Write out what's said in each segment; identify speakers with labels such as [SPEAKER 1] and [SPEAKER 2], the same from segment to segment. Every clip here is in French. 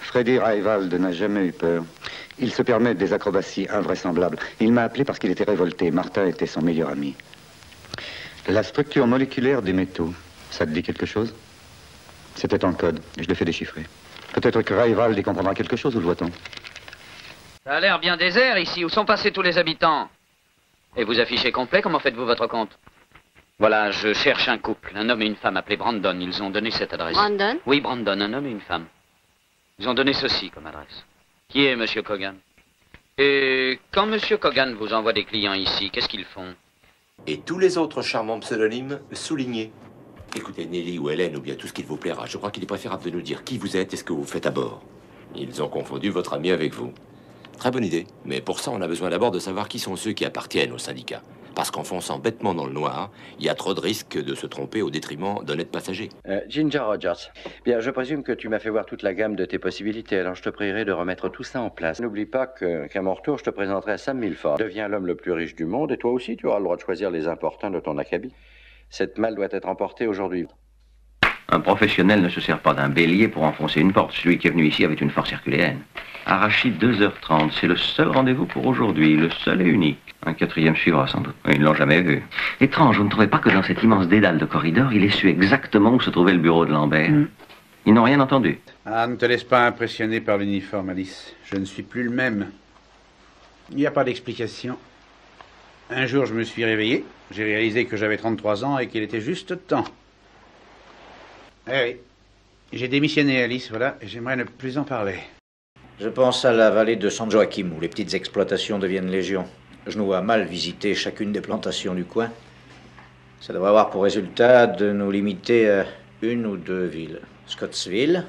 [SPEAKER 1] Freddy Reiwald n'a jamais eu peur. Il se permet des acrobaties invraisemblables. Il m'a appelé parce qu'il était révolté. Martin était son meilleur ami. La structure moléculaire des métaux, ça te dit quelque chose? C'était en code, et je l'ai fait déchiffrer. Peut-être que Reiwald y comprendra quelque chose, ou le voit-on?
[SPEAKER 2] Ça a l'air bien désert ici. Où sont passés tous les habitants? Et vous affichez complet, comment faites-vous votre compte? Voilà, je cherche un couple, un homme et une femme appelés Brandon. Ils ont donné cette adresse.
[SPEAKER 3] Brandon?
[SPEAKER 2] Oui, Brandon, un homme et une femme. Ils ont donné ceci comme adresse. Qui est Monsieur Kogan? Et quand Monsieur Kogan vous envoie des clients ici, qu'est-ce qu'ils font?
[SPEAKER 4] Et tous les autres charmants pseudonymes soulignés. Écoutez, Nelly ou Hélène, ou bien tout ce qu'il vous plaira, je crois qu'il est préférable de nous dire qui vous êtes et ce que vous faites à bord. Ils ont confondu votre ami avec vous. Très bonne idée. Mais pour ça, on a besoin d'abord de savoir qui sont ceux qui appartiennent au syndicat. Parce qu'en fonçant bêtement dans le noir, il y a trop de risques de se tromper au détriment d'honnêtes passagers.
[SPEAKER 5] Ginger Rogers. Bien, je présume que tu m'as fait voir toute la gamme de tes possibilités, alors je te prierai de remettre tout ça en place. N'oublie pas qu'à mon retour, je te présenterai Sam Milford. Deviens l'homme le plus riche du monde, et toi aussi, tu auras le droit de choisir les importants de ton acabit. Cette malle doit être emportée aujourd'hui.
[SPEAKER 6] Un professionnel ne se sert pas d'un bélier pour enfoncer une porte. Celui qui est venu ici avec une force herculéenne. Arachide 2h30, c'est le seul rendez-vous pour aujourd'hui, le seul et unique. Un quatrième suivra sans doute. Ils ne l'ont jamais vu. Étrange, vous ne trouvez pas que dans cet immense dédale de corridor, il ait su exactement où se trouvait le bureau de Lambert? Ils n'ont rien entendu.
[SPEAKER 7] Ah, ne te laisse pas impressionner par l'uniforme, Alice. Je ne suis plus le même. Il n'y a pas d'explication. Un jour, je me suis réveillé. J'ai réalisé que j'avais 33 ans et qu'il était juste temps. Eh oui. J'ai démissionné, Alice, voilà, et j'aimerais ne plus en parler.
[SPEAKER 8] Je pense à la vallée de San Joaquim, où les petites exploitations deviennent légion. Je nous vois mal visiter chacune des plantations du coin. Ça devrait avoir pour résultat de nous limiter à une ou deux villes. Scottsville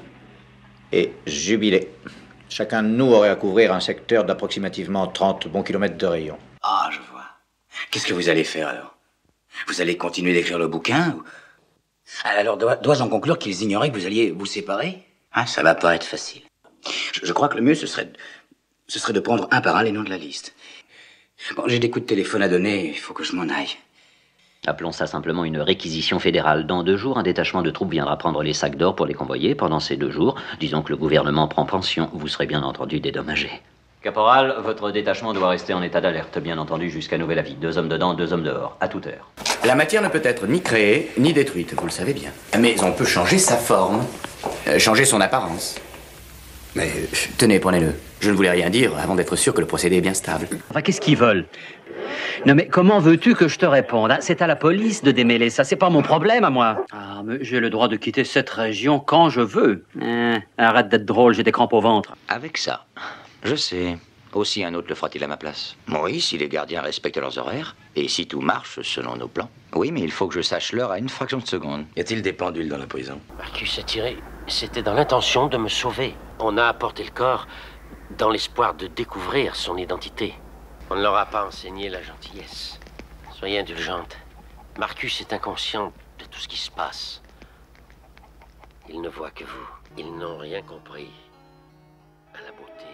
[SPEAKER 8] et Jubilé. Chacun de nous aurait à couvrir un secteur d'approximativement 30 bons kilomètres de rayon.
[SPEAKER 9] Ah, je vois. Qu'est-ce que vous allez faire alors? Vous allez continuer d'écrire le bouquin ou... Alors, dois-je en conclure qu'ils ignoraient que vous alliez vous séparer? Hein, ça va pas être facile. Je crois que le mieux, ce serait de prendre un par un les noms de la liste. Bon, j'ai des coups de téléphone à donner, il faut que je m'en aille.
[SPEAKER 10] Appelons ça simplement une réquisition fédérale. Dans 2 jours, un détachement de troupes viendra prendre les sacs d'or pour les convoyer. Pendant ces 2 jours, disons que le gouvernement prend pension. Vous serez bien entendu dédommagé. Caporal, votre détachement doit rester en état d'alerte, bien entendu, jusqu'à nouvel avis. 2 hommes dedans, 2 hommes dehors, à toute heure.
[SPEAKER 9] La matière ne peut être ni créée, ni détruite, vous le savez bien. Mais on peut changer sa forme, changer son apparence. Mais tenez, prenez-le. Je ne voulais rien dire avant d'être sûr que le procédé est bien stable.
[SPEAKER 10] Enfin, qu'est-ce qu'ils veulent? Non mais comment veux-tu que je te réponde, hein? C'est à la police de démêler ça, c'est pas mon problème à moi. Ah, mais j'ai le droit de quitter cette région quand je veux. Arrête d'être drôle, j'ai des crampes au ventre.
[SPEAKER 11] Avec ça, je sais. Aussi un autre le fera-t-il à ma place? Oui, si les gardiens respectent leurs horaires, et si tout marche selon nos plans. Oui, mais il faut que je sache l'heure à une fraction de seconde.
[SPEAKER 9] Y a-t-il des pendules dans la prison?
[SPEAKER 12] Marcus a tiré. C'était dans l'intention de me sauver. On a apporté le corps dans l'espoir de découvrir son identité. On ne leur a pas enseigné la gentillesse. Soyez indulgente. Marcus est inconscient de tout ce qui se passe. Il ne voit que vous. Ils n'ont rien compris à la beauté.